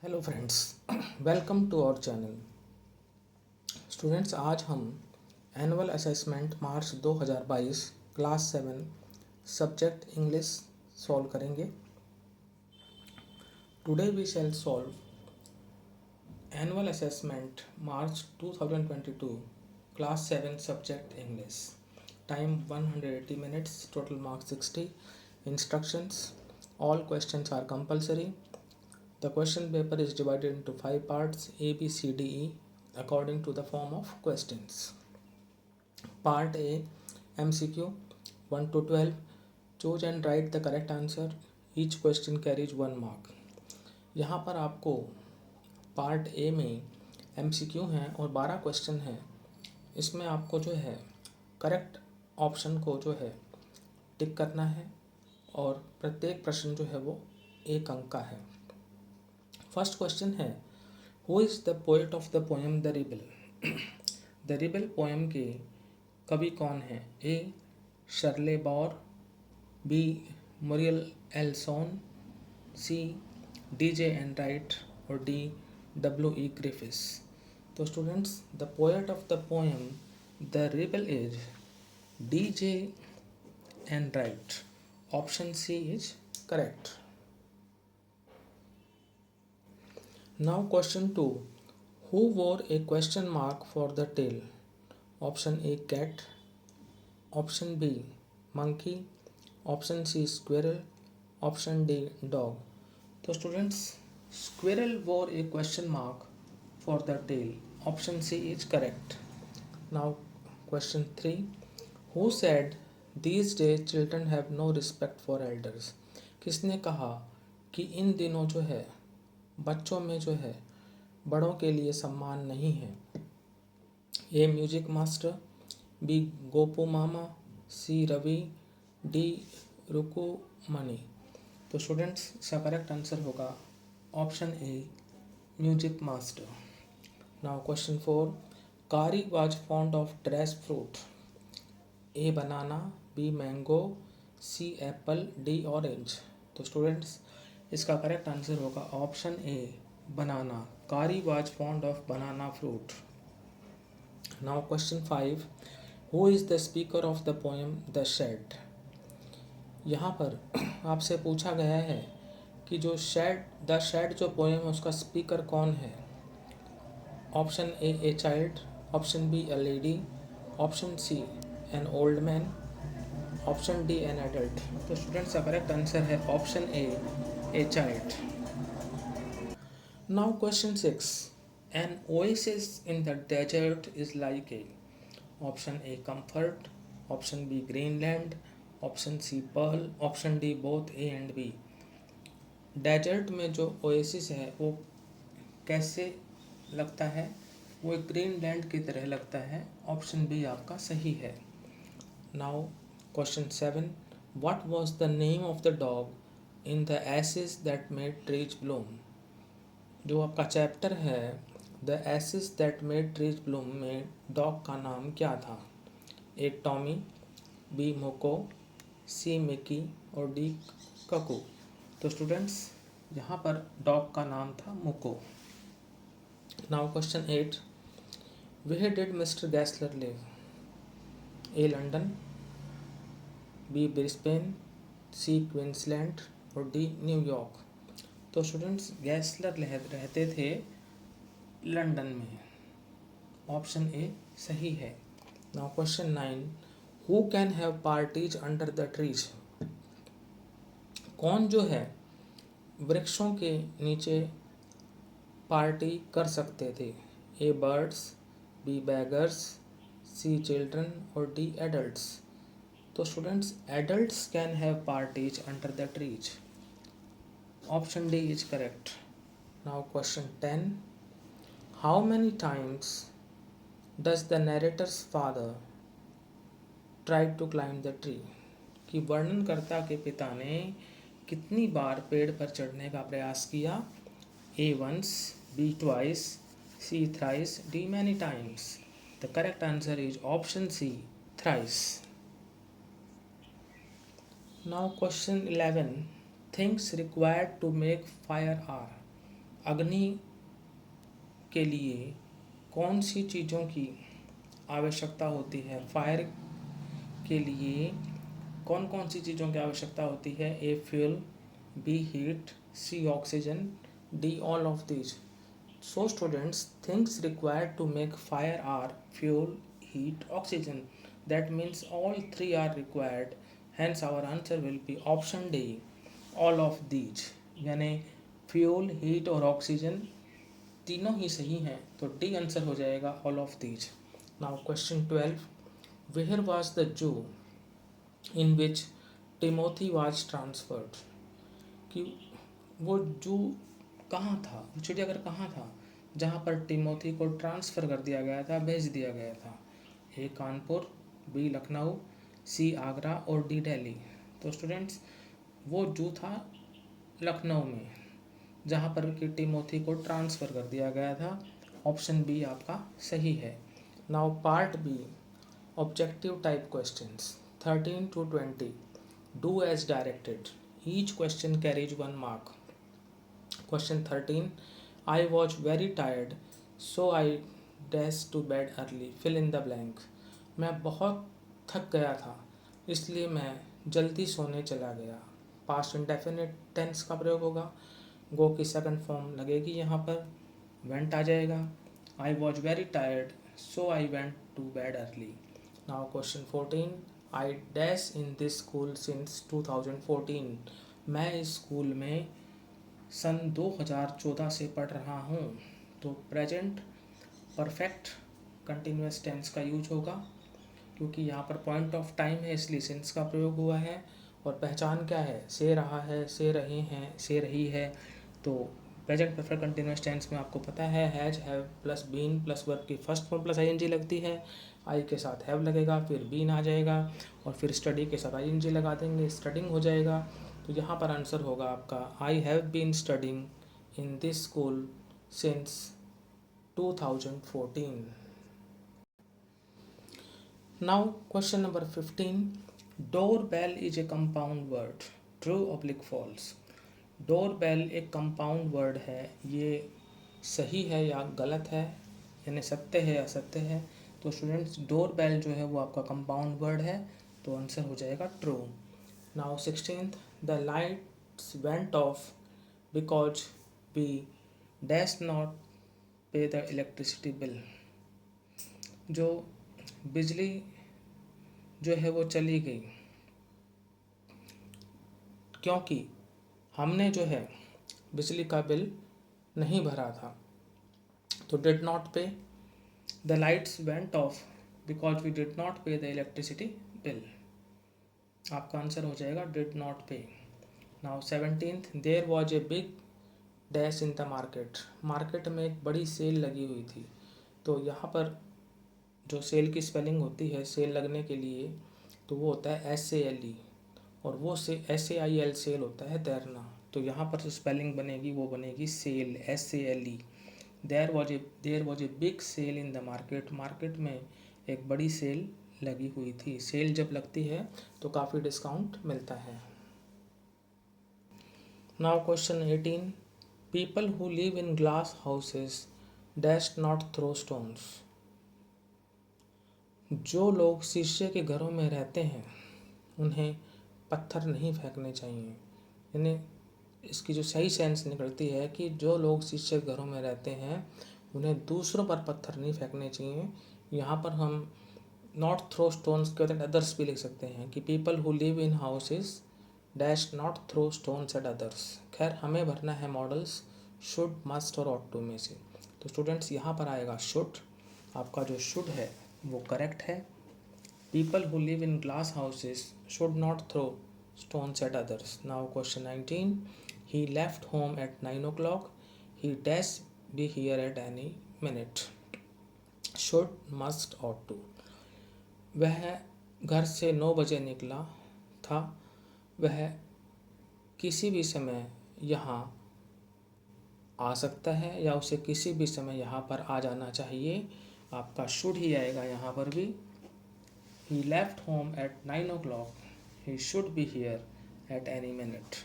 Hello friends, welcome to our channel. Students, आज हम annual assessment March 2022 class 7 subject English solve करेंगे। Today we shall solve annual assessment March 2022 class 7 subject English. Time 180 minutes, total marks 60. Instructions: all questions are compulsory. The question paper is divided into 5 parts: A, B, C, D, E, according to the form of questions. Part A, MCQ 1 to 12. Choose and write the correct answer. Each question carries 1 mark. यहाँ पर आपको part A में MCQ हैं और 12 question हैं। इसमें आपको जो है करेक्ट ऑप्शन को जो है टिक करना है और प्रत्येक प्रश्न जो है वो 1 अंक का है। फर्स्ट क्वेश्चन है, who is the poet of the poem the rebel? The rebel poem के कवि कौन है? A, Shirley Bauer, B, Muriel Elson, C, DJ Enright और डी, W.E. ग्रिफिस। तो students, the poet of the poem the rebel is DJ Enright. Option C is correct. Now question 2. Who wore a question mark for the tail? Option A, cat. Option B, monkey. Option C, squirrel. Option D, dog. तो students, squirrel wore a question mark for the tail. Option C is correct. Now question 3. Who said these days children have no respect for elders? किसने कहा कि इन दिनों जो है बच्चों में जो है बड़ों के लिए सम्मान नहीं है? A, music master, B, Gopu mama, C, Ravi, D, Ruku Mani. तो स्टूडेंट्स, इसका करेक्ट आंसर होगा option A, music master. Now question 4. Kari was fond of dress fruit? A, banana, B, mango, C, apple, D, orange. तो स्टूडेंट्स, इसका करेक्ट आंसर होगा option A, banana. Kari was fond of banana fruit. Now question 5. Who is the speaker of the poem the shed? यहाँ पर आपसे पूछा गया है कि जो द शेड जो पोएम है उसका स्पीकर कौन है? Option A child, option B, a lady, option C, an old man, option D, an adult. तो स्टूडेंट्स, का करेक्ट आंसर है option A child. Now question 6. An oasis in the desert is like a. Option A, comfort. Option B, Greenland. Option C, Pearl. Option D, both A and B. Desert में जो oasis है वो कैसे लगता है? वो एक ग्रीनलैंड की तरह लगता है। ऑप्शन बी आपका सही है। Now question 7. What was the name of the dog in the ashes that made trees bloom? जो आपका चैप्टर है the ashes that made trees bloom में डॉग का नाम क्या था? ए, टॉमी, बी, मोको, सी, मिकी और डी, ककू। तो स्टूडेंट्स, यहाँ पर डॉग का नाम था Moko. Now question 8. Where did mister Gessler live? A, London, B, Brisbane, C, Queensland और डी, न्यूयॉर्क। तो स्टूडेंट्स, गैसलर रहते थे लंदन में। ऑप्शन ए सही है। Now question 9. Who can have parties under the trees? कौन जो है वृक्षों के नीचे पार्टी कर सकते थे? A, birds, B, beggars, C, children और डी, एडल्ट्स। तो students, adults can have parties under the trees. Option D is correct. Now question 10. How many times does the narrator's father try to climb the tree? कि वर्णनकर्ता के पिता ने कितनी बार पेड़ पर चढ़ने का प्रयास किया? A, once, B, twice, C, thrice, D, many times. The correct answer is option C, thrice. Now question 11. Things required to make fire are. अग्नि के लिए कौन सी चीज़ों की आवश्यकता होती है? फायर के लिए कौन कौन सी चीज़ों की आवश्यकता होती है? A fuel, B heat, C oxygen, D all of these. So students, things required to make fire are fuel, heat, oxygen. That means all three are required. Hence our answer will be option D, all of these. यानी fuel, heat और oxygen तीनों ही सही हैं, तो D answer हो जाएगा all of these. Now question 12. Where was the zoo in which Timothy was transferred? कि वो जू कहाँ था, वो चिड़ियाघर कहाँ था जहाँ पर टिमोथी को ट्रांसफ़र कर दिया गया था, भेज दिया गया था? ए कानपुर, बी लखनऊ, सी आगरा और डी दिल्ली. तो स्टूडेंट्स, वो जू था लखनऊ में जहाँ पर कि टिमोथी को ट्रांसफ़र कर दिया गया था. ऑप्शन बी आपका सही है. Now part B, objective type questions 13 to 20. Do as directed. Each question carries 1 mark. Question 13. I was very tired, so I dashed to bed early. Fill in the blank. मैं बहुत थक गया था, इसलिए मैं जल्दी सोने चला गया. पास्ट इंडेफिनिट टेंस का प्रयोग होगा. गो की सेकंड फॉर्म लगेगी यहाँ पर, वेंट आ जाएगा. I was very tired, so I went to bed early. Now question 14. I dash in this school since 2014. मैं इस स्कूल में सन 2014 से पढ़ रहा हूँ. तो प्रेजेंट परफेक्ट कंटिन्यूस टेंस का यूज होगा, क्योंकि यहाँ पर पॉइंट ऑफ टाइम है इसलिए सिंस का प्रयोग हुआ है. और पहचान क्या है? से रहा है, से रहे हैं, से रही है. तो प्रेजेंट परफेक्ट कंटिन्यूस टेंस में आपको पता है has, have plus been plus verb की फर्स्ट फॉर्म प्लस आईएनजी लगती है. आई के साथ हैव लगेगा, फिर बीन आ जाएगा और फिर स्टडी के साथ आईएनजी लगा देंगे, स्टडिंग हो जाएगा. तो यहाँ पर आंसर होगा आपका I have been studying in this school since 2014. Now question number 15. Doorbell is a compound word. True oblique false. Doorbell एक कंपाउंड वर्ड है, ये सही है या गलत है, यानी सत्य है या असत्य है? तो स्टूडेंट्स, डोर बेल जो है वो आपका कंपाउंड वर्ड है, तो आंसर हो जाएगा true. Now 16th. The lights went off because we dash not pay the electricity bill. जो बिजली जो है वो चली गई क्योंकि हमने जो है बिजली का बिल नहीं भरा था. तो did not pay. The lights went off because we did not pay the electricity bill. आपका आंसर हो जाएगा did not pay. Now 17th. There was a big dash in the market. Market में एक बड़ी सेल लगी हुई थी. तो यहाँ पर जो सेल की स्पेलिंग होती है सेल लगने के लिए, तो वो होता है SALE, और वो से SAIL सेल होता है तैरना. तो यहाँ पर जो स्पेलिंग बनेगी वो बनेगी sale, SALE. There was a big sale in the market. Market में एक बड़ी सेल लगी हुई थी. सेल जब लगती है तो काफ़ी डिस्काउंट मिलता है. Now question 18. People who live in glass houses dash not throw stones. जो लोग शीशे के घरों में रहते हैं उन्हें पत्थर नहीं फेंकने चाहिए. यानी इसकी जो सही सेंस निकलती है कि जो लोग शीशे के घरों में रहते हैं उन्हें दूसरों पर पत्थर नहीं फेंकने चाहिए. यहाँ पर हम नॉट थ्रो स्टोन्स के बजाय अदर्स भी लिख सकते हैं कि people who live in houses dash not throw stones at others. खैर, हमें भरना है मॉडल्स शुड, मस्ट और ऑट टू में से. तो स्टूडेंट्स, यहाँ पर आएगा शुड. आपका जो शुड है वो करेक्ट है. People who live in glass houses should not throw stones at others. Now question 19. He left home at 9 o'clock. He dash be here at any minute. Should, must, ought to. वह घर से 9 बजे निकला था. वह किसी भी समय यहाँ आ सकता है या उसे किसी भी समय यहाँ पर आ जाना चाहिए. आपका शुड ही आएगा यहाँ पर भी. He left home at 9 o'clock. He should be here at any minute.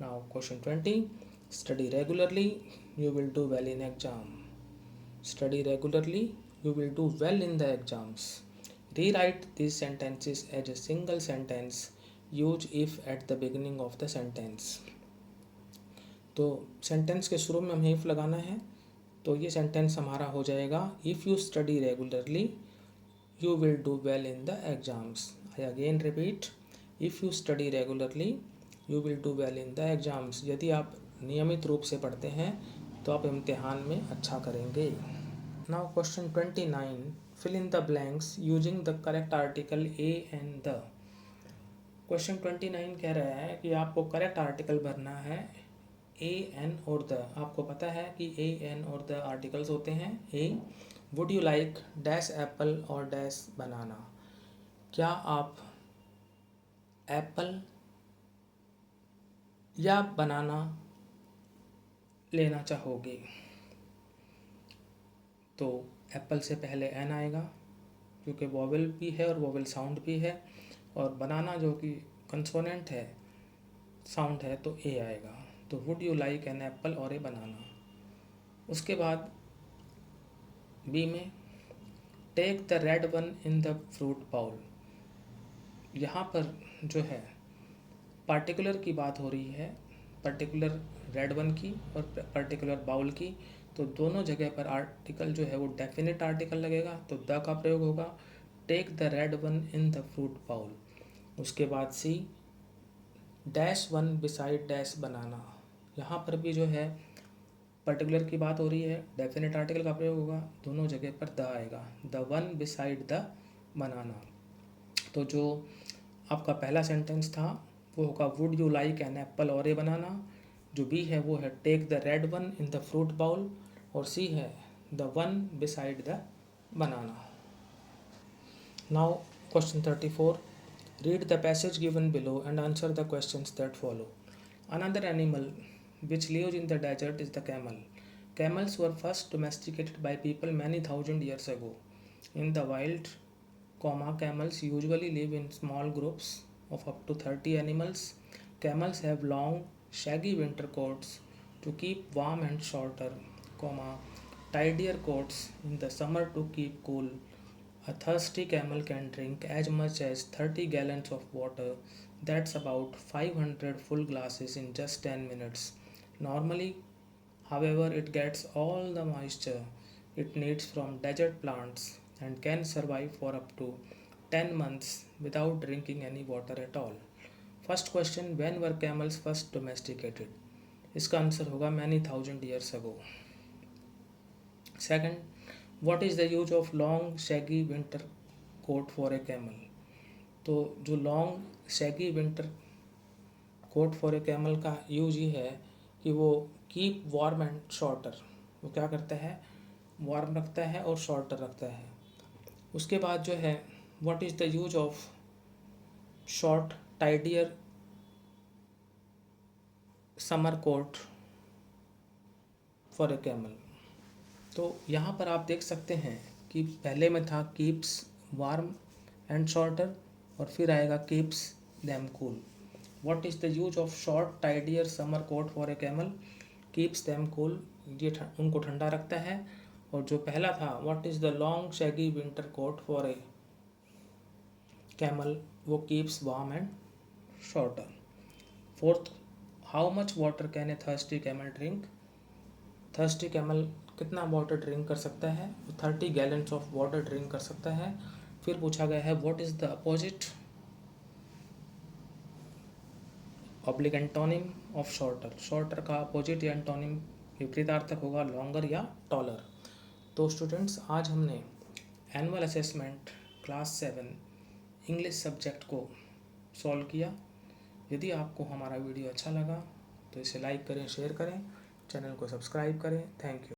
Now question 20. Study regularly, you will do well in exam. Study regularly, you will do well in the exams. Rewrite these sentences as a single sentence. Use if at the beginning of the sentence. तो sentence के शुरू में हमें if लगाना है, तो ये sentence हमारा हो जाएगा if you study regularly you will do well in the exams. I again repeat, if you study regularly you will do well in the exams. यदि आप नियमित रूप से पढ़ते हैं तो आप इम्तिहान में अच्छा करेंगे. Now question 29, fill in the blanks using the correct article a and the. Question 29 कह रहा है कि आपको करेक्ट आर्टिकल भरना है ए एन और द. आपको पता है कि ए एन और द आर्टिकल्स होते हैं. A, would you like dash apple और डैश बनाना. क्या आप एप्पल या बनाना लेना चाहोगे. तो एप्पल से पहले एन आएगा क्योंकि वोवेल भी है और वोवेल साउंड भी है, और बनाना जो कि कंसोनेंट है, साउंड है, तो ए आएगा. तो would you like an apple और ए बनाना. उसके बाद बी में take the red one in the fruit bowl. यहाँ पर जो है पार्टिकुलर की बात हो रही है, पर्टिकुलर रेड वन की और पर्टिकुलर बाउल की. तो दोनों जगह पर आर्टिकल जो है वो डेफिनेट आर्टिकल लगेगा, तो द का प्रयोग होगा. Take the red one in the fruit bowl. उसके बाद C, dash one beside dash banana. यहाँ पर भी जो है पर्टिकुलर की बात हो रही है, डेफिनेट आर्टिकल का प्रयोग होगा, दोनों जगह पर द आएगा. The one beside the banana. तो जो आपका पहला सेंटेंस था वो होगा would you like an apple और ए बनाना. जो बी है वो है take the red one in the fruit bowl, और सी है the one beside the banana. Now question 34, read the passage given below and answer the questions that follow. Another animal which lives in the desert is the camel. Camels were first domesticated by people many thousand years ago. In the wild, camels usually live in small groups of up to 30 animals. Camels have long, shaggy winter coats to keep warm and shorter, tidier coats in the summer to keep cool. A thirsty camel can drink as much as 30 gallons of water. That's about 500 full glasses in just 10 minutes. Normally, however, it gets all the moisture it needs from desert plants and can survive for up to 10 months without drinking any water at all. First question, when were camels first domesticated? इसका answer होगा many thousand years ago. Second, what is the use of long shaggy winter coat for a camel? तो जो long shaggy winter coat for a camel का use ये है कि वो keep warm and shorter. वो क्या करता है, वार्म रखता है और शॉर्टर रखता है. उसके बाद जो है what is the use of short tidier summer coat for a camel. तो यहाँ पर आप देख सकते हैं कि पहले में था कीप्स वार्म एंड शॉर्टर, और फिर आएगा keeps them cool. What is the use of short tidier summer coat for a camel? Keeps them cool. ये उनको ठंडा रखता है. और जो पहला था what is the long shaggy winter coat for a camel, वो keeps warm and shorter. Fourth, how much water can a thirsty camel drink? Thirsty camel कितना वाटर ड्रिंक कर सकता है? 30 gallons of water ड्रिंक कर सकता है. फिर पूछा गया है what is the opposite oblique antonym of shorter. Shorter का अपोजिट या एंटोनिम विपरीतार्थक होगा लॉन्गर या टॉलर. तो स्टूडेंट्स, आज हमने annual assessment class 7 English subject को सॉल्व किया. यदि आपको हमारा वीडियो अच्छा लगा तो इसे लाइक करें, शेयर करें, चैनल को सब्सक्राइब करें. Thank you.